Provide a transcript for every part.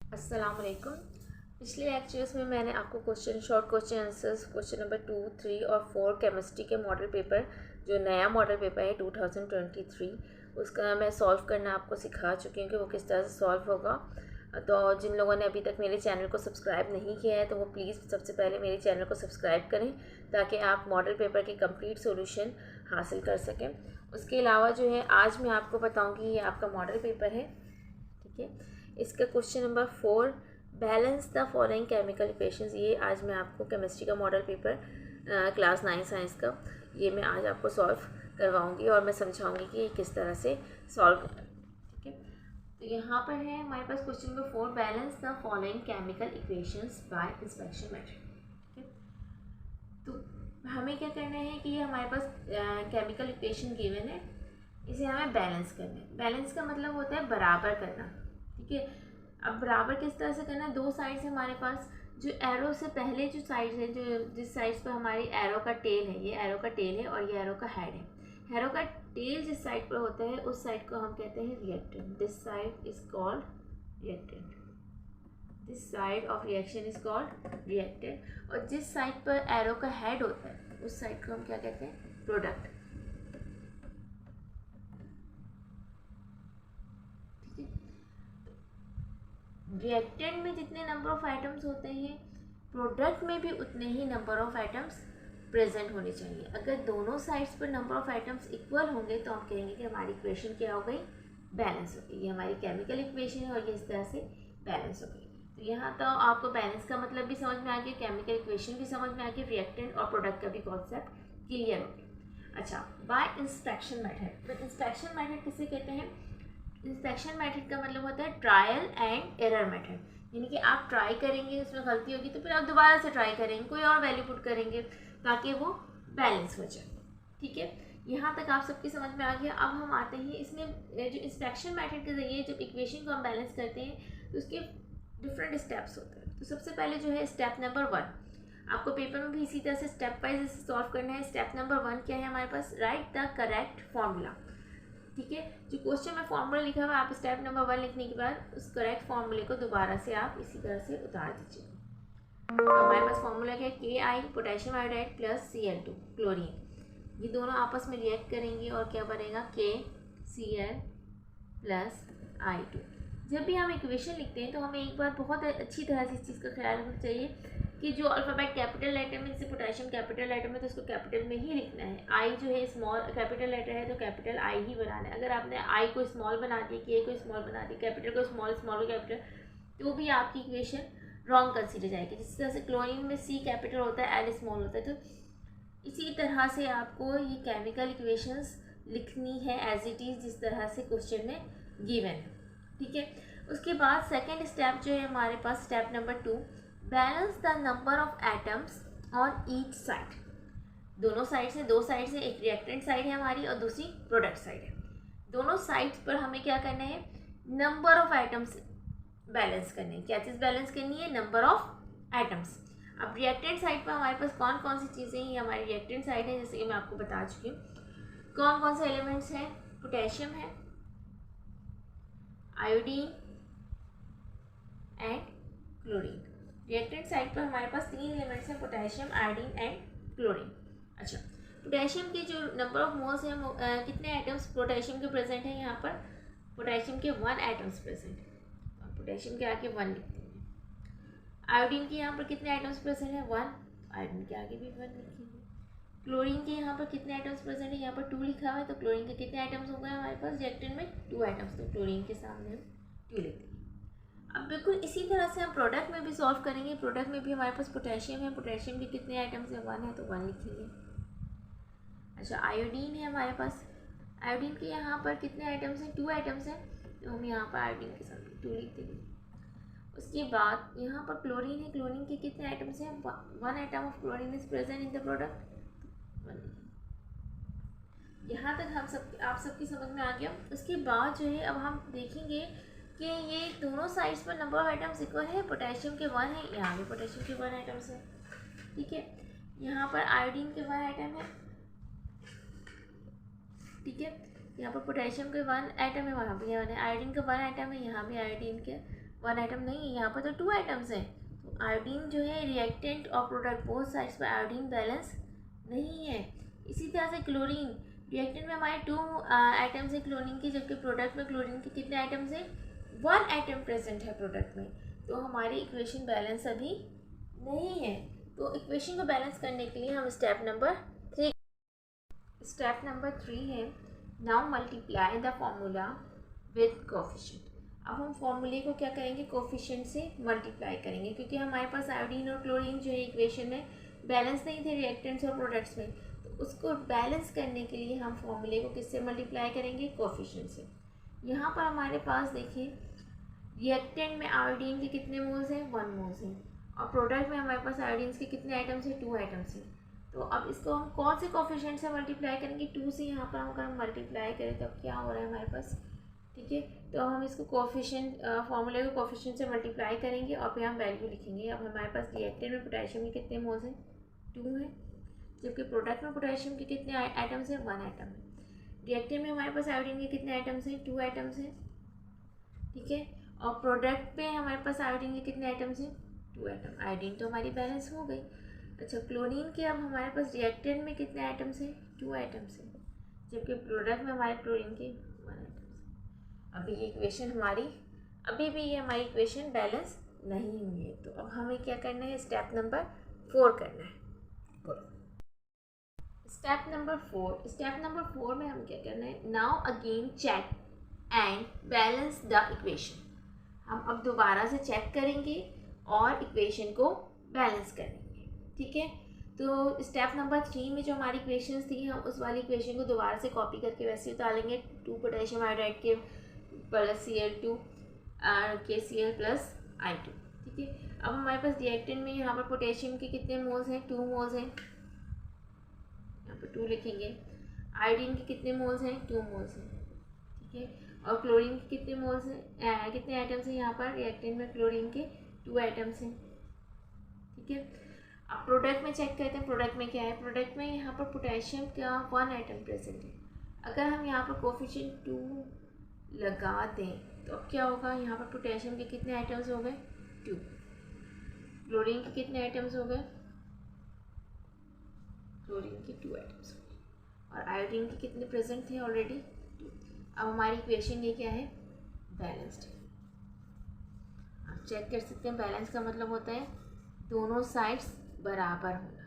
अस्सलाम वालेकुम। पिछले लेक्चर्स में मैंने आपको short question answers question number 2, 3 और 4 केमिस्ट्री के मॉडल पेपर, जो नया मॉडल पेपर है 2023, उसका मैं सॉल्व करना आपको सिखा चुकी हूँ कि वो किस तरह से सॉल्व होगा। तो जिन लोगों ने अभी तक मेरे चैनल को सब्सक्राइब नहीं किया है तो वो प्लीज़ सबसे पहले मेरे चैनल को सब्सक्राइब करें ताकि आप मॉडल पेपर के कंप्लीट सॉल्यूशन हासिल कर सकें। उसके अलावा जो है आज मैं आपको बताऊँगी ये आपका मॉडल पेपर है, ठीक है। इसका question number 4, balance the following chemical equations, ये आज मैं आपको केमिस्ट्री का मॉडल पेपर क्लास 9 साइंस का ये मैं आज आपको सॉल्व करवाऊंगी और मैं समझाऊंगी कि ये किस तरह से सॉल्व होता है, ठीक है। तो यहाँ पर है हमारे पास question number 4, balance the following chemical equations by inspection method, ठीक है। तो हमें क्या करना है कि ये हमारे पास केमिकल इक्वेशन गिवन है, इसे हमें बैलेंस करना है। बैलेंस का मतलब होता है बराबर करना, ठीक है। अब बराबर किस तरह से करना है, दो साइड से हमारे पास जो एरो से पहले जो साइड है, जो जिस साइड पर हमारी एरो का टेल है, ये एरो का टेल है और ये एरो का हेड है। एरो का टेल जिस साइड पर होता है उस साइड को हम कहते हैं reactant. This side is called reactant. This side of reaction is called reactant. और जिस साइड पर एरो का हेड होता है उस साइड को हम क्या कहते हैं, प्रोडक्ट। रिएक्टेंट में जितने नंबर ऑफ आइटम्स होते हैं प्रोडक्ट में भी उतने ही नंबर ऑफ आइटम्स प्रेजेंट होने चाहिए। अगर दोनों साइड्स पर नंबर ऑफ आइटम्स इक्वल होंगे तो हम कहेंगे कि हमारी इक्वेशन क्या हो गई, बैलेंस हो गई। ये हमारी केमिकल इक्वेशन है और ये इस तरह से बैलेंस हो गई। तो यहाँ तो आपको बैलेंस का मतलब भी समझ में आ गया, केमिकल इक्वेशन भी समझ में आ गया, रिएक्टेंट और प्रोडक्ट का भी कॉन्सेप्ट क्लियर हो गया। अच्छा, बाय इंस्पेक्शन मेथड। तो इंस्पेक्शन मेथड किसे कहते हैं, इंस्पेक्शन मेथड का मतलब होता है ट्रायल एंड एरर मेथड। यानी कि आप ट्राई करेंगे, उसमें गलती होगी तो फिर आप दोबारा से ट्राई करेंगे, कोई और वैल्यू पुट करेंगे ताकि वो बैलेंस हो जाए, ठीक है। यहाँ तक आप सबकी समझ में आ गया। अब हम आते हैं इसमें जो इंस्पेक्शन मेथड के ज़रिए जब इक्वेशन को हम बैलेंस करते हैं तो उसके डिफरेंट स्टेप्स होते हैं। तो सबसे पहले जो है स्टेप नंबर 1, आपको पेपर में भी इसी तरह से स्टेप वाइज सॉल्व करना है। स्टेप नंबर 1 क्या है हमारे पास, राइट द करेक्ट फॉर्मूला, ठीक है। जो क्वेश्चन में फॉर्मूला लिखा हुआ है आप स्टेप नंबर 1 लिखने के बाद उस करेक्ट फॉर्मूले को दोबारा से आप इसी तरह से उतार दीजिए। तो हमारे पास फॉर्मूला क्या है, KI potassium iodide plus Cl2 chlorine, ये दोनों आपस में रिएक्ट करेंगे और क्या बनेगा, KCl प्लस I2। जब भी हम इक्वेशन लिखते हैं तो हमें एक बार बहुत अच्छी तरह से इस चीज़ का ख्याल रखना चाहिए कि जो अल्फ़ाबेट कैपिटल लेटर में, जैसे पोटेशियम कैपिटल लेटर में तो उसको कैपिटल में ही लिखना है। आई जो है स्मॉल कैपिटल लेटर है तो कैपिटल आई ही बनाना है। अगर आपने आई को स्मॉल बना दिया, के को स्मॉल बना दिया, कैपिटल को स्मॉल, स्मॉल को कैपिटल, तो भी आपकी इक्वेशन रॉन्ग कंसीडर जाएगी। जिस तरह से क्लोरीन में C कैपिटल होता है, L स्मॉल होता है, तो इसी तरह से आपको ये केमिकल इक्वेशंस लिखनी है एज इट इज़ जिस तरह से क्वेश्चन में गिवन है, ठीक है। उसके बाद सेकेंड स्टेप जो है हमारे पास, step number 2, balance the number of atoms on each side. दोनों साइड से, दो साइड से, एक रिएक्टेंट साइड है हमारी और दूसरी प्रोडक्ट साइड है। दोनों साइड्स पर हमें क्या करना है, नंबर ऑफ आइटम्स बैलेंस करने हैं। क्या चीज़ बैलेंस करनी है, नंबर ऑफ आइटम्स। अब रिएक्टेंट साइड पर हमारे पास कौन कौन सी चीज़ें हैं, ये हमारी रिएक्टेंट साइड है जैसे कि मैं आपको बता चुकी हूँ। कौन कौन से एलिमेंट्स हैं, पोटेशियम है, iodine and chlorine. Reactant side पर हमारे पास 3 एलिमेंट्स हैं, पोटेशियम, आयोडीन एंड क्लोरीन। अच्छा, पोटेशियम के जो नंबर ऑफ मोल्स हैं, कितने आइटम्स पोटेशियम के प्रेजेंट हैं यहाँ पर, पोटेशियम के 1 आइटम्स प्रेजेंट है, पोटेशियम के आगे 1 लिखते हैं। आयोडीन के यहाँ पर कितने आइटम्स प्रेजेंट है, 1, आयोडीन के आगे भी 1 लिखेंगे। क्लोरीन के यहाँ पर कितने आइटम्स प्रेजेंट है, यहाँ पर 2 लिखा हुआ है, तो क्लोरीन के कितने आइटम्स हो गए हमारे पास रिएक्टेंट में, 2 आइटम्स, तो क्लोरीन के सामने हम 2 लिखते हैं। अब बिल्कुल इसी तरह से हम प्रोडक्ट में भी सॉल्व करेंगे। प्रोडक्ट में भी हमारे पास पोटेशियम है, पोटेशियम के कितने आइटम्स हैं, 1 है, तो 1 लिखेंगे। अच्छा, आयोडीन है हमारे पास, आयोडीन के यहाँ पर कितने आइटम्स हैं, 2 आइटम्स हैं, तो हम यहाँ पर आयोडीन के साथ 2 लिख देंगे। उसके बाद यहाँ पर क्लोरीन है, क्लोरीन के कितने आइटम्स हैं, 1 item of chlorine is present in the product, 1। यहाँ तक आप सबकी समझ में आ गया। उसके बाद जो है अब हम देखेंगे कि ये दोनों साइड्स पर नंबर ऑफ आइटम्स इक्वल है। पोटेशियम के 1 है, यहाँ भी पोटेशियम के 1 आइटम्स है, ठीक है। यहाँ पर आयोडीन के 1 आइटम है, ठीक है। यहाँ पर पोटेशियम के 1 आइटम है, वहाँ भी 1 है। आयोडीन का 1 आइटम है, यहाँ भी आयोडीन के 1 आइटम नहीं है, यहाँ पर तो 2 आइटम्स हैं। तो आयोडीन जो है रिएक्टेंट और प्रोडक्ट बोथ साइड्स पर आयोडीन बैलेंस नहीं है। इसी तरह से क्लोरीन, रिएक्टेंट में हमारे 2 आइटम्स है क्लोरीन के, जबकि प्रोडक्ट में क्लोरीन के कितने आइटम्स हैं? 1 आइटम प्रेजेंट है प्रोडक्ट में। तो हमारी इक्वेशन बैलेंस अभी नहीं है। तो इक्वेशन को बैलेंस करने के लिए हम स्टेप नंबर 3 है, now multiply the formula with coefficient. अब हम फॉर्मूले को क्या करेंगे? कोफिशिएंट से मल्टीप्लाई करेंगे, क्योंकि हमारे पास आयोडीन और क्लोरीन जो है इक्वेशन में बैलेंस नहीं थे रिएक्टेंट्स और प्रोडक्ट्स में। तो उसको बैलेंस करने के लिए हम फॉर्मूले को किससे मल्टीप्लाई करेंगे? कोफिशिएंट से। यहाँ पर हमारे पास देखिए रिएक्टेंट में आयोडीन के कितने मोल्स हैं? 1 मोल्स हैं, और प्रोडक्ट में हमारे पास आयोडीन के कितने आइटम्स हैं? 2 आइटम्स हैं। तो अब इसको हम कौन से कोफिशिएंट से मल्टीप्लाई करेंगे? 2 से यहाँ पर हम अगर मल्टीप्लाई करें तो अब क्या हो रहा है हमारे पास? ठीक है, तो हम इसको कोफिशिएंट फॉर्मूले को कोफिशिएंट से मल्टीप्लाई करेंगे और फिर हम वैल्यू लिखेंगे। अब हमारे पास रिएक्टेंट में पोटेशियम के कितने मोल्स हैं? 2 हैं, जबकि प्रोडक्ट में पोटेशियम के कितने आइटम्स हैं? 1 आइटम है। रिएक्टेंट में हमारे पास आयोडीन के कितने आइटम्स हैं? 2 आइटम्स हैं, ठीक है, और प्रोडक्ट पे हमारे पास आयोडीन के कितने आइटम्स हैं? 2 आइटम। आयोडीन तो हमारी बैलेंस हो गई। अच्छा, क्लोरीन के अब हमारे पास रिएक्टेंट में कितने आइटम्स हैं? 2 आइटम्स हैं, जबकि प्रोडक्ट में हमारे क्लोरीन के 1 आइटम्स। अभी ये इक्वेशन हमारी इक्वेशन बैलेंस नहीं हुई है। तो अब हमें क्या करना है? स्टेप नंबर 4 करना है। स्टेप नंबर 4 में हम क्या करना है? Now again check and balance the equation. हम अब दोबारा से चेक करेंगे और इक्वेशन को बैलेंस करेंगे, ठीक है। तो स्टेप नंबर 3 में जो हमारी इक्वेशंस थी, हम उस वाली इक्वेशन को दोबारा से कॉपी करके वैसे उतारेंगे। 2 पोटेशियम आयोडाइड के plus Cl2 KCl plus I2, ठीक है। अब हमारे पास रिएक्टेंट में यहाँ पर पोटेशियम के कितने मोल्स हैं? 2 मोल्स हैं, यहाँ पर 2 लिखेंगे। आयोडीन के कितने मोल्स हैं? 2 मोल्स हैं, ठीक है। और क्लोरीन के कितने मोल्स हैं? कितने आइटम्स हैं यहाँ पर? रिएक्टेंट में क्लोरीन के 2 आइटम्स हैं, ठीक है। अब प्रोडक्ट में चेक करते हैं, प्रोडक्ट में क्या है? प्रोडक्ट में यहाँ पर पोटेशियम का 1 आइटम प्रेजेंट है। अगर हम यहाँ पर कोफिशिएंट 2 लगा दें तो अब क्या होगा? यहाँ पर पोटेशियम के कितने आइटम्स हो गए? 2। क्लोरीन के कितने आइटम्स हो गए? क्लोरीन के 2 आइटम्स हो गए, और आयोडीन के कितने प्रेजेंट थे ऑलरेडी? 2। अब हमारी इक्वेशन ये क्या है? बैलेंस्ड है। आप चेक कर सकते हैं, बैलेंस का मतलब होता है दोनों साइड्स बराबर होना,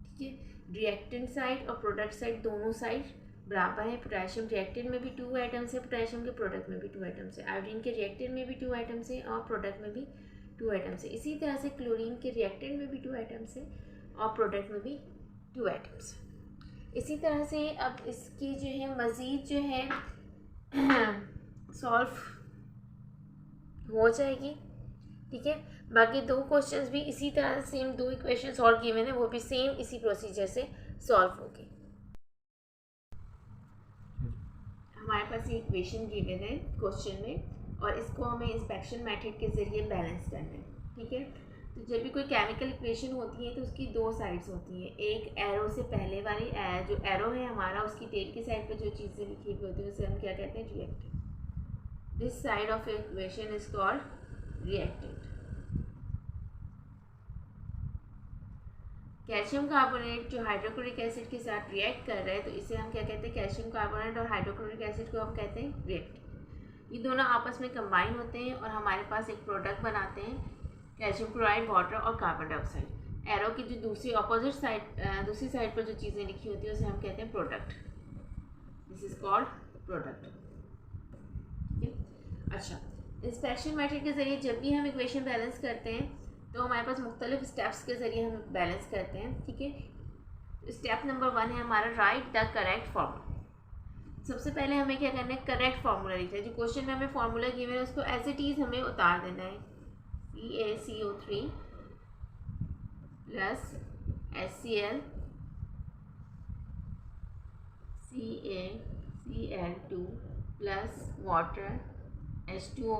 ठीक है। रिएक्टेंट साइड और प्रोडक्ट साइड दोनों साइड बराबर है। पोटेशियम रिएक्टेंट में भी 2 आइटम्स है, पोटेशियम के प्रोडक्ट में भी 2 आइटम्स है। आयोडीन के रिएक्टेंट में भी 2 आइटम्स है और प्रोडक्ट में भी 2 आइटम्स है। इसी तरह से क्लोरीन के रिएक्टेंट में भी 2 आइटम्स है और प्रोडक्ट में भी 2 आइटम्स है। इसी तरह से अब इसकी जो है मज़ीद जो है सॉल्व हो जाएगी, ठीक है। बाकी 2 क्वेश्चंस भी इसी तरह सेम 2 इक्वेशन सॉल्व किए मैंने, वो भी सेम इसी प्रोसीजर से सॉल्व होगी। हमारे पास ये इक्वेशन गिवन है क्वेश्चन में, और इसको हमें इंस्पेक्शन मेथड के ज़रिए बैलेंस करना है, ठीक है। तो जब भी कोई केमिकल इक्वेशन होती है तो उसकी 2 साइड्स होती हैं। एक एरो से पहले वाली जो एरो है हमारा, उसकी टेल की साइड पे जो चीज़ें लिखी हुई होती है उसे हम क्या कहते हैं? Reactant. This side of equation is called reactant. Calcium carbonate जो हाइड्रोक्लोरिक एसिड के साथ रिएक्ट कर रहा है तो इसे हम क्या कहते हैं? कैल्शियम कार्बोनेट, और हाइड्रोक्लोरिक एसिड को हम कहते हैं रिएक्टेंट। ये दोनों आपस में कंबाइन होते हैं और हमारे पास एक प्रोडक्ट बनाते हैं, कैल्शियम क्लोराइड, वाटर और कार्बन डाइऑक्साइड। एरो की जो दूसरी ऑपोजिट साइड, दूसरी साइड पर जो चीज़ें लिखी होती है उसे हम कहते हैं product. This is called product, ठीक है। अच्छा, इंस्पेक्शन मेथड के ज़रिए जब भी हम इक्वेशन बैलेंस करते हैं तो हमारे पास मुख्तलिफ स्टेप्स के ज़रिए हम बैलेंस करते हैं, ठीक है। स्टेप नंबर 1 है हमारा राइट द करेक्ट फार्मूला। सबसे पहले हमें क्या करना है? करेक्ट फार्मूला लिखना है। जो क्वेश्चन में हमें फार्मूला गिवन है उसको एज इट इज़ हमें उतार देना है। CaCO3 plus HCl CaCl2 plus water H2O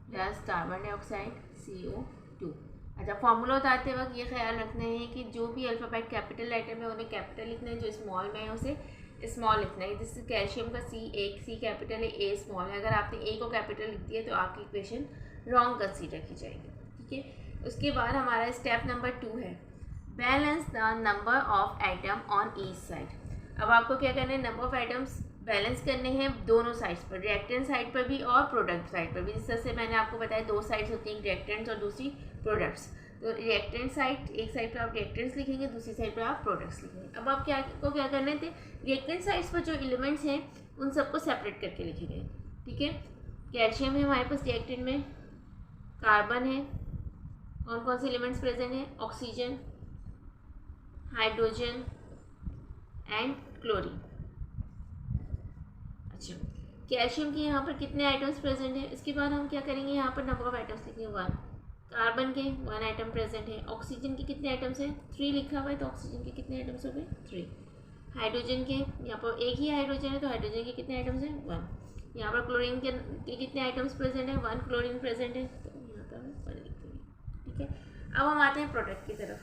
plus carbon dioxide CO2। अच्छा, फार्मूला उतारते वक्त ये ख्याल रखना है कि जो भी अल्फ़ाबेट कैपिटल लेटर में उन्हें कैपिटल लिखना है, जो स्मॉल में है उसे स्मॉल लिखना है। जैसे कैल्शियम का सी कैपिटल है, ए स्मॉल है। अगर आपने ए को कैपिटल लिख दिया तो आपकी इक्वेशन रॉन्ग कंसीडर की जाएगी, ठीक है। उसके बाद हमारा स्टेप नंबर 2 है balance the number of item on each side. अब आपको क्या करना है, नंबर ऑफ आइटम्स बैलेंस करने हैं दोनों साइड्स पर, रिएक्टेंट साइड पर भी और प्रोडक्ट साइड पर भी। जिस तरह से मैंने आपको बताया दो साइड्स होती हैं, रिएक्टेंट्स और दूसरी प्रोडक्ट्स। तो रिएक्टेंट साइड, एक साइड पर आप रिएक्टेंट्स लिखेंगे, दूसरी साइड पर आप प्रोडक्ट्स लिखेंगे। अब आप क्या करने थे, रिएक्टेंट साइड्स पर जो एलिमेंट्स हैं उन सबको सेपरेट करके लिखेंगे, ठीक है। कैल्शियम है हमारे पास रिएक्टेंट में, कार्बन है, कौन कौन से एलिमेंट्स प्रेजेंट हैं, ऑक्सीजन, हाइड्रोजन एंड क्लोरीन। अच्छा, कैल्शियम के यहाँ पर कितने आइटम्स प्रेजेंट हैं, इसके बाद हम क्या करेंगे, यहाँ पर नंबर ऑफ आइटम्स लिखेंगे 1। कार्बन के 1 आइटम प्रेजेंट है। ऑक्सीजन के कितने आइटम्स हैं, 3 लिखा हुआ है, तो ऑक्सीजन के कितने आइटम्स हो गए, 3। हाइड्रोजन के यहाँ पर एक ही हाइड्रोजन है, तो हाइड्रोजन के कितने आइटम्स हैं, 1। यहाँ पर क्लोरीन के कितने आइटम्स प्रेजेंट है, 1 क्लोरीन प्रेजेंट है, तो यहाँ पर हम 1 लिख देंगे, ठीक है। अब हम आते हैं प्रोडक्ट की तरफ।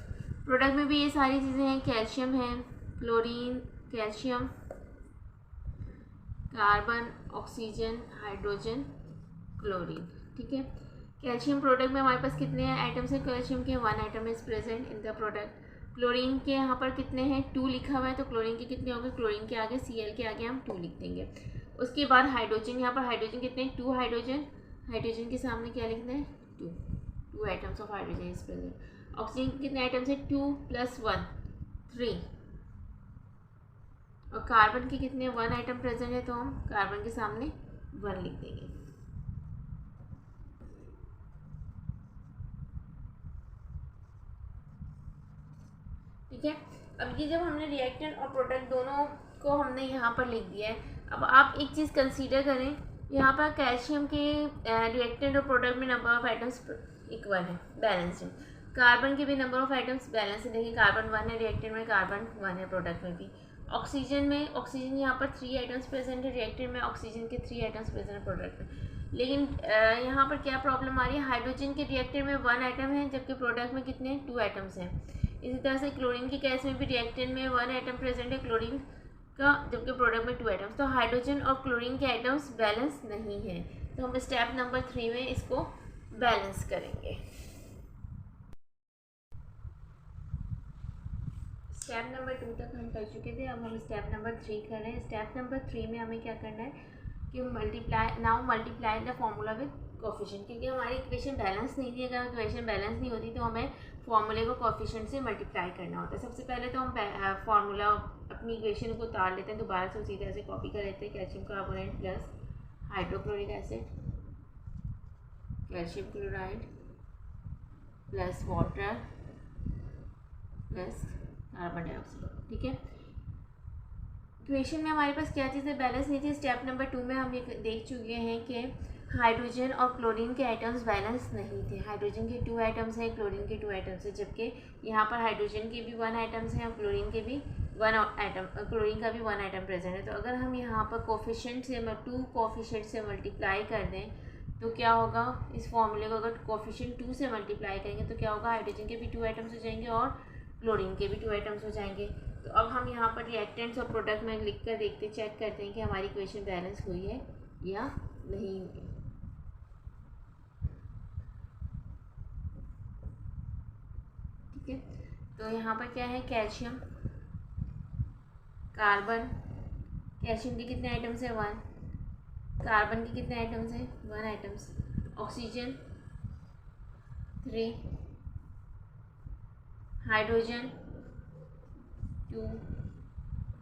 प्रोडक्ट में भी ये सारी चीज़ें हैं, कैल्शियम है, chlorine, calcium, carbon, oxygen, hydrogen, chlorine, ठीक है। कैल्शियम प्रोडक्ट में हमारे पास कितने आइटम्स हैं, कैल्शियम के 1 item is present in the product. Chlorine के यहाँ पर कितने हैं, 2 लिखा हुआ है, तो क्लोरीन के कितने होंगे, क्लोरीन के आगे Cl के आगे हम 2 लिख देंगे। उसके बाद हाइड्रोजन, यहाँ पर हाइड्रोजन कितने हैं, 2 हाइड्रोजन, हाइड्रोजन के सामने क्या लिखना है, 2 items of hydrogen is present. Oxygen के कितने आइटम्स हैं, 2 + 1 3। और कार्बन के कितने 1 आइटम प्रेजेंट है, तो हम कार्बन के सामने 1 लिख देंगे। ठीक है। अब ये जब हमने रिएक्टेंट और प्रोडक्ट दोनों को हमने यहाँ पर लिख दिया है, अब आप एक चीज़ कंसीडर करें, यहाँ पर कैल्शियम के रिएक्टेंट और प्रोडक्ट में नंबर ऑफ आइटम्स इक्वल है, बैलेंस है। कार्बन के भी नंबर ऑफ आइटम्स बैलेंस है, देखिए कार्बन 1 है रिएक्टेंट में, कार्बन 1 है प्रोडक्ट में भी। ऑक्सीजन में, ऑक्सीजन यहाँ पर 3 आइटम्स प्रेजेंट है रिएक्टेंट में, ऑक्सीजन के 3 आइटम्स प्रेजेंट है प्रोडक्ट में। लेकिन यहाँ पर क्या प्रॉब्लम आ रही है, हाइड्रोजन के रिएक्टेंट में 1 आइटम है, जबकि प्रोडक्ट में कितने 2 आइटम्स हैं। इसी तरह से क्लोरीन की केस में भी रिएक्टेंट में 1 आइटम प्रेजेंट है क्लोरीन का, जबकि प्रोडक्ट में 2 आइटम्स। तो हाइड्रोजन और क्लोरीन के आइटम्स बैलेंस नहीं है, तो हम स्टेप नंबर 3 में इसको बैलेंस करेंगे। स्टेप नंबर 2 तक हम कर चुके थे, अब हम स्टेप नंबर 3 कर रहे हैं। स्टेप नंबर 3 में हमें क्या करना है कि multiply the formula with coefficient, क्योंकि हमारी इक्वेशन बैलेंस नहीं थी। अगर इक्वेशन बैलेंस नहीं होती तो हमें फॉर्मूले को कोफिशिएंट से मल्टीप्लाई करना होता है। सबसे पहले तो हम फार्मूला अपनी इक्वेशन को उतार लेते हैं, दोबारा से उसी तरह से कॉपी कर लेते हैं। Calcium carbonate plus hydrochloric acid, calcium chloride plus water plus carbon dioxide, ठीक है। इक्वेशन में हमारे पास क्या चीज़ें बैलेंस नहीं थी। स्टेप नंबर 2 में हम ये देख चुके हैं कि हाइड्रोजन और क्लोरीन के आइटम्स बैलेंस नहीं थे। हाइड्रोजन के 2 आइटम्स हैं, क्लोरीन के 2 आइटम्स हैं, जबकि यहाँ पर हाइड्रोजन के भी 1 आइटम्स हैं और क्लोरीन के भी 1 आइटम, क्लोरीन का भी 1 आइटम प्रेजेंट है। तो अगर हम यहाँ पर कोफिशिएंट से 2 कोफिशिएंट से मल्टीप्लाई कर दें तो क्या होगा, इस फॉर्मूले को अगर कोफिशिएंट 2 से मल्टीप्लाई करेंगे तो क्या होगा, हाइड्रोजन के भी 2 आइटम्स हो जाएंगे और क्लोरीन के भी 2 आइटम्स हो जाएंगे। तो अब हम यहाँ पर रिएक्टेंट्स और प्रोडक्ट में लिख कर देखते, चेक करते हैं कि हमारी इक्वेशन बैलेंस हुई है या नहीं हुई। ठीक है, तो यहाँ पर क्या है, कैल्शियम, कार्बन, कैल्शियम के कितने आइटम्स हैं 1, कार्बन के कितने आइटम्स हैं 1 आइटम्स, ऑक्सीजन 3, हाइड्रोजन 2,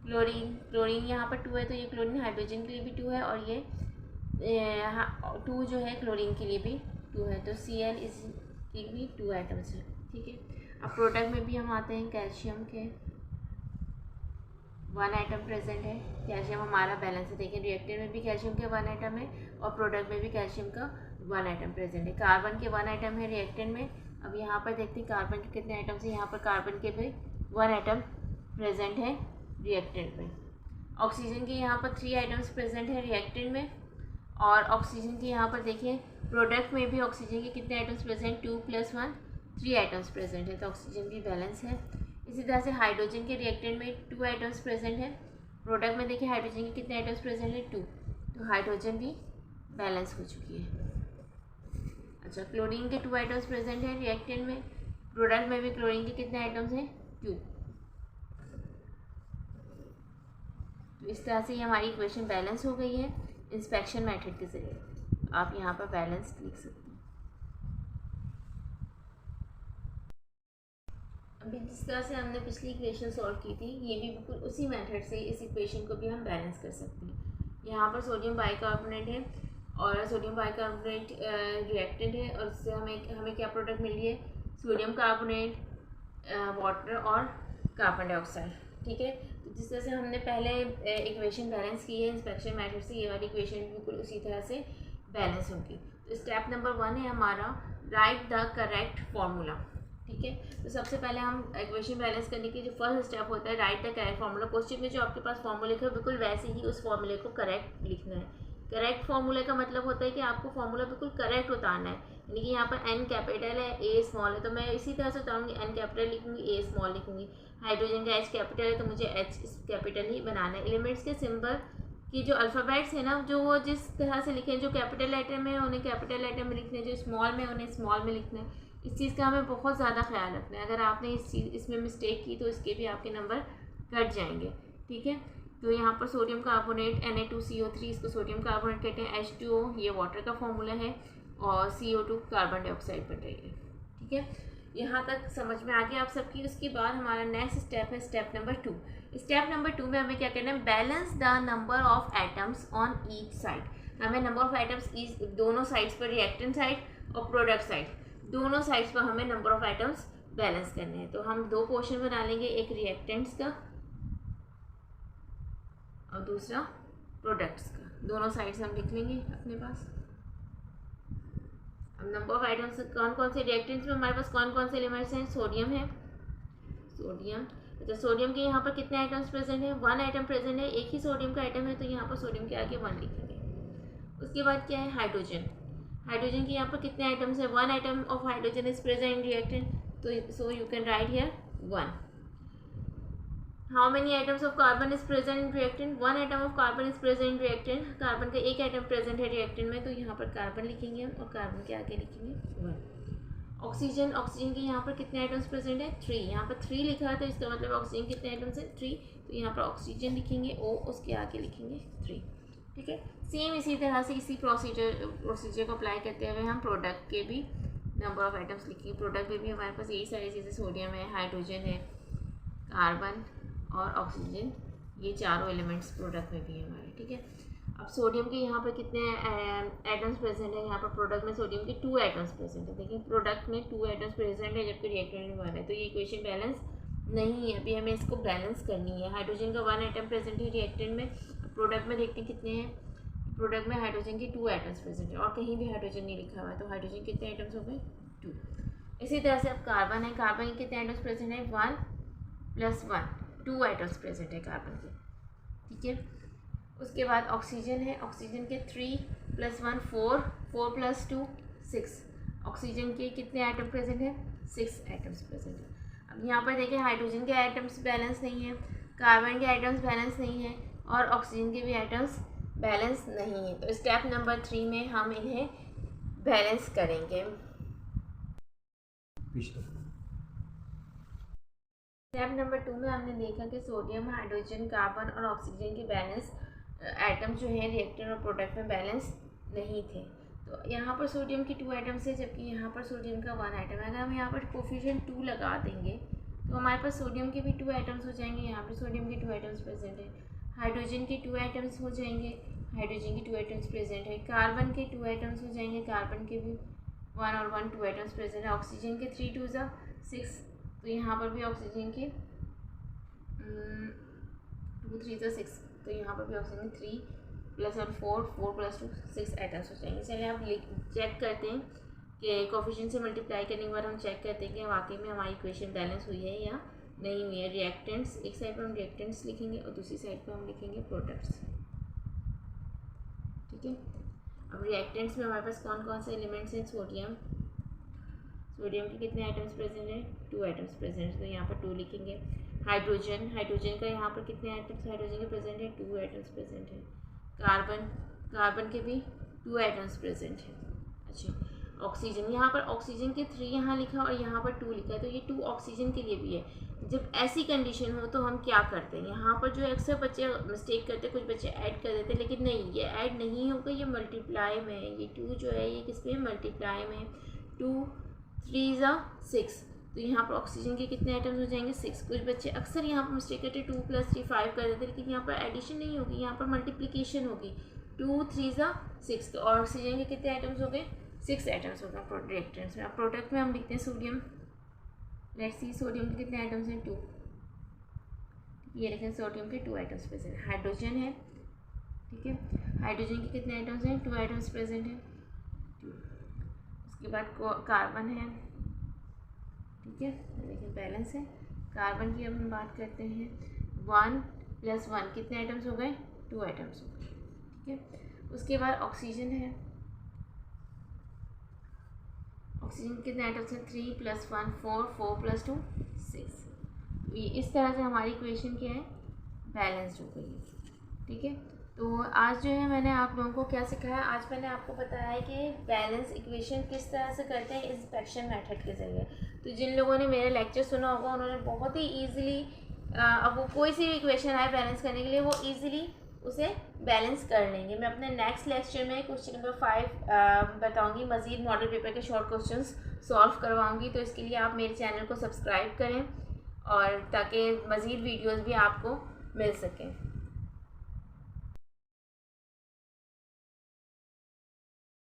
क्लोरीन यहाँ पर 2 है, तो ये क्लोरीन हाइड्रोजन के लिए भी 2 है और ये 2 जो है क्लोरीन के लिए भी 2 है, तो Cl इसके भी 2 आइटम्स हैं। ठीक है, अब प्रोडक्ट में भी हम आते हैं। कैल्शियम के 1 आइटम प्रेजेंट है, कैल्शियम हमारा बैलेंस है। देखिए रिएक्टेंट में भी कैल्शियम के 1 आइटम है और प्रोडक्ट में भी कैल्शियम का 1 आइटम प्रेजेंट है। कार्बन के 1 आइटम है रिएक्टेंट में। अब यहाँ पर देखते हैं कार्बन के कितने आइटम्स हैं। यहाँ पर कार्बन के भी 1 आइटम प्रेजेंट है रिएक्टेंट में। ऑक्सीजन के यहाँ पर 3 आइटम्स प्रेजेंट है रिएक्टेंट में और ऑक्सीजन के यहाँ पर देखिए प्रोडक्ट में भी ऑक्सीजन के कितने आइटम्स प्रेजेंट, 2 + 1 3 आइटम्स प्रेजेंट है, तो ऑक्सीजन भी बैलेंस है। इसी तरह से हाइड्रोजन के रिएक्टेंट में 2 आइटम्स प्रेजेंट है प्रोडक्ट में देखिए हाइड्रोजन के कितने आइटम्स प्रेजेंट है 2, तो हाइड्रोजन भी बैलेंस हो चुकी है। अच्छा, क्लोरीन के 2 आइटम्स प्रेजेंट है रिएक्टेंट में, प्रोडक्ट में भी क्लोरीन के कितने आइटम्स हैं 2। तो इस तरह से ये हमारी इक्वेशन बैलेंस हो गई है इंस्पेक्शन मेथड के जरिए। आप यहाँ पर बैलेंस लिख सकते हैं। अभी जिस तरह से हमने पिछली इक्वेशन सॉल्व की थी, ये भी बिल्कुल उसी मेथड से इस इक्वेशन को भी हम बैलेंस कर सकते हैं। यहाँ पर सोडियम बाइकार्बोनेट है और सोडियम बाइकार्बोनेट रिएक्टेंट है, और उससे हमें क्या प्रोडक्ट मिल रही है, सोडियम कार्बोनेट, वाटर और कार्बन डाइऑक्साइड। ठीक है, तो जिस तरह से हमने पहले इक्वेशन बैलेंस की है इंस्पेक्शन मेथड से, ये वाली इक्वेशन बिल्कुल उसी तरह से बैलेंस होगी। तो स्टेप नंबर 1 है हमारा राइट द करेक्ट फॉर्मूला। ठीक है, तो सबसे पहले हम इक्वेशन बैलेंस करने की जो फर्स्ट स्टेप होता है right the correct formula. Question में जो आपके पास फॉर्मूला लिखा है बिल्कुल वैसे ही उस फॉर्मूले को करेक्ट लिखना है। करेक्ट फॉर्मूले का मतलब होता है कि आपको फॉर्मूला बिल्कुल करेक्ट उतारना है, यानी कि यहाँ पर एन कैपिटल है ए स्मॉल है, तो मैं इसी तरह से उतारूँगी, एन कैपिटल लिखूँगी ए स्मॉल लिखूँगी। हाइड्रोजन का एच कैपिटल है तो मुझे एच कैपिटल ही बनाना है। एलिमेंट्स के सिंबल की जो अल्फ़ाबेट्स है ना, जो वो जिस तरह से लिखे हैं, जो कैपिटल लेटर में है उन्हें कैपिटल लेटर में लिखना है, जो स्मॉल में उन्हें स्मॉल में लिखना है। इस चीज़ का हमें बहुत ज़्यादा ख्याल रखना है। अगर आपने इसमें मिस्टेक की तो इसके भी आपके नंबर कट जाएंगे। ठीक है, तो यहाँ पर सोडियम कार्बोनेट Na2CO3, इसको सोडियम कार्बोनेट कहते हैं। H2O ये वाटर का फॉर्मूला है, और CO2 कार्बन डाइऑक्साइड बन रही है। ठीक है, यहाँ तक समझ में आ गया आप सबकी। उसके बाद हमारा नेक्स्ट स्टेप है स्टेप नंबर 2। स्टेप नंबर 2 में हमें क्या करना है, balance the number of atoms on each side. हमें नंबर ऑफ एटम्स दोनों साइड्स पर, रिएक्टेंट साइड और प्रोडक्ट साइड, दोनों साइड्स पर हमें नंबर ऑफ आइटम्स बैलेंस करने हैं। तो हम 2 पोर्शन बना लेंगे, एक रिएक्टेंट्स का और दूसरा प्रोडक्ट्स का। दोनों साइड्स हम लिख लेंगे अपने पास। अब नंबर ऑफ आइटम्स कौन कौन से रिएक्टेंट्स में हमारे पास कौन कौन से एलिमेंट्स हैं, सोडियम है, सोडियम। अच्छा, सोडियम के यहाँ पर कितने आइटम्स प्रेजेंट है, 1 आइटम प्रेजेंट है, एक ही सोडियम का आइटम है, तो यहाँ पर सोडियम के आगे 1 लिखेंगे। उसके बाद क्या है, हाइड्रोजन। हाइड्रोजन के यहाँ पर कितने आइटम्स है, 1 item of hydrogen is present in reactant, तो so you can write here 1। How many items of carbon is present in reactant, 1 item of carbon is present in reactant. Carbon का एक item present है reactant में, तो यहाँ पर carbon लिखेंगे हम, और कार्बन के आगे लिखेंगे 1। ऑक्सीजन, ऑक्सीजन के यहाँ पर कितने आइटम्स प्रेजेंट है, 3। यहाँ पर 3 लिखा है तो इसका मतलब ऑक्सीजन कितने आइटम्स है 3, तो यहाँ पर ऑक्सीजन लिखेंगे O, उसके आगे लिखेंगे 3। ठीक है, सेम इसी तरह से इसी प्रोसीजर को अप्लाई करते हुए हम प्रोडक्ट के भी नंबर ऑफ आइटम्स लिखेंगे। प्रोडक्ट में भी हमारे पास यही सारी चीज़ें, सोडियम है, हाइड्रोजन है, कार्बन और ऑक्सीजन, ये चारों एलिमेंट्स प्रोडक्ट में भी है हमारे। ठीक है, अब सोडियम के यहाँ पर कितने एटम्स प्रेजेंट है, यहाँ पर प्रोडक्ट में सोडियम के 2 एटम्स प्रेजेंट है। देखिए प्रोडक्ट में 2 एटम्स प्रेजेंट है जबकि रिएक्टेंट में 1 है, तो ये इक्वेशन बैलेंस नहीं है। अभी हमें इसको बैलेंस करनी है। हाइड्रोजन का 1 एटम प्रेजेंट है रिएक्टेंट में, प्रोडक्ट में देखते हैं कितने हैं, प्रोडक्ट में हाइड्रोजन के 2 एटम्स प्रेजेंट है, और कहीं भी हाइड्रोजन नहीं लिखा हुआ है, तो हाइड्रोजन कितने आइटम्स हो गए 2। इसी तरह से अब कार्बन है, कार्बन के कितने आइटम्स प्रेजेंट है 1 + 1, 2 आइटम्स प्रेजेंट है कार्बन के। ठीक है, उसके बाद ऑक्सीजन है, ऑक्सीजन के 3 + 1 4, 4 + 2 6। ऑक्सीजन के कितने आइटम प्रेजेंट है 6 आइटम्स प्रेजेंट है। अब यहाँ पर देखिए हाइड्रोजन के आइटम्स बैलेंस नहीं है, कार्बन के आइटम्स बैलेंस नहीं है, और ऑक्सीजन के भी आइटम्स बैलेंस नहीं है। तो स्टेप नंबर 3 में हम इन्हें बैलेंस करेंगे। स्टेप नंबर 2 में हमने देखा कि सोडियम, हाइड्रोजन, कार्बन और ऑक्सीजन के बैलेंस आइटम जो हैं रिएक्टेंट और प्रोडक्ट में बैलेंस नहीं थे। तो यहाँ पर सोडियम की 2 आइटम्स है जबकि यहाँ पर सोडियम का 1 आइटम है। अगर हम यहाँ पर कोफिशिएंट 2 लगा देंगे तो हमारे पास सोडियम के भी 2 आइटम्स हो जाएंगे, यहाँ पर सोडियम के 2 आइटम्स प्रेजेंट है। हाइड्रोजन के 2 आइटम्स हो जाएंगे, हाइड्रोजन के 2 आइटम्स प्रेजेंट है। कार्बन के 2 आइटम्स हो जाएंगे, कार्बन के भी 1 और 1 2 आइटम्स प्रेजेंट है। ऑक्सीजन के 3 2 6, तो यहाँ पर भी ऑक्सीजन के 2 3 6, तो यहाँ पर भी ऑक्सीजन 3 + 1 4, 4 + 2 6 आइटम्स हो जाएंगे। चलिए आप चेक करते हैं कि कोफिशिएंट से मल्टीप्लाई करने के बाद हम चेक करते हैं कि वाकई में हमारी इक्वेशन बैलेंस हुई है या नहीं हुई है। रिएक्टेंट्स, एक साइड पर हम रिएक्टेंट्स लिखेंगे और दूसरी साइड पर हम लिखेंगे प्रोडक्ट्स। ठीक है, अब रिएक्टेंट्स में हमारे पास कौन कौन से एलिमेंट्स हैं, सोडियम, सोडियम के कितने आइटम्स प्रेजेंट हैं 2 आइटम्स प्रेजेंट, तो यहाँ पर 2 लिखेंगे। हाइड्रोजन, हाइड्रोजन का यहाँ पर कितने एटम्स हाइड्रोजन के प्रेजेंट है, 2 एटम्स प्रेजेंट है। कार्बन, कार्बन के भी 2 एटम्स प्रेजेंट है। अच्छा, ऑक्सीजन, यहाँ पर ऑक्सीजन के 3 यहाँ लिखा और यहाँ पर 2 लिखा है, तो ये 2 ऑक्सीजन के लिए भी है। जब ऐसी कंडीशन हो तो हम क्या करते हैं, यहाँ पर जो अक्सर बच्चे मिस्टेक करते हैं, कुछ बच्चे ऐड कर देते हैं, लेकिन नहीं, ये ऐड नहीं होगा, ये मल्टीप्लाई में है। ये 2 जो है ये किस पे है, मल्टीप्लाई में। 2 3 ज़ा 6, तो यहाँ पर ऑक्सीजन के कितने आइटम्स हो जाएंगे, 6। कुछ बच्चे अक्सर यहाँ पर मिस्टेक करते 2 + 3 5 कर देते, लेकिन यहाँ पर एडिशन नहीं होगी, यहाँ पर मल्टीप्लिकेशन होगी। 2 3 ज़ा 6, तो ऑक्सीजन के कितने आइटम्स हो गए, 6 आइटम्स हो गए रिएक्टेंट्स में। अब प्रोडक्ट में हम लिखते हैं सोडियम। लेट्स सी सोडियम के कितने आइटम्स हैं, 2। ये लिखें सोडियम के 2 आइटम्स प्रेजेंट। हाइड्रोजन है, ठीक है, हाइड्रोजन के कितने आइटम्स हैं, 2 आइटम्स प्रेजेंट हैं, 2। उसके बाद कार्बन है, ठीक है, लेकिन बैलेंस है। कार्बन की अब हम बात करते हैं, 1 + 1 कितने आइटम्स हो गए, 2 आइटम्स हो गए, ठीक है। उसके बाद ऑक्सीजन है, ऑक्सीजन के कितने आइटम्स हैं, 3 + 1 4 4 + 2 6। ये इस तरह से हमारी इक्वेशन क्या है, बैलेंस्ड हो गई है, ठीक है। तो आज जो है मैंने आप लोगों को क्या सिखाया, आज मैंने आपको बताया है कि बैलेंस इक्वेशन किस तरह से करते हैं इंस्पेक्शन मेथड के ज़रिए। तो जिन लोगों ने मेरा लेक्चर सुना होगा उन्होंने बहुत ही ईजिली, अब वो कोई सी भी इक्वेशन आए बैलेंस करने के लिए, वो ईजिली उसे बैलेंस कर लेंगे। मैं अपने नेक्स्ट लेक्चर में क्वेश्चन नंबर 5 बताऊंगी, मज़ीद मॉडल पेपर के शॉर्ट क्वेश्चंस सॉल्व करवाऊंगी। तो इसके लिए आप मेरे चैनल को सब्सक्राइब करें और ताकि मज़ीद वीडियोस भी आपको मिल सकें।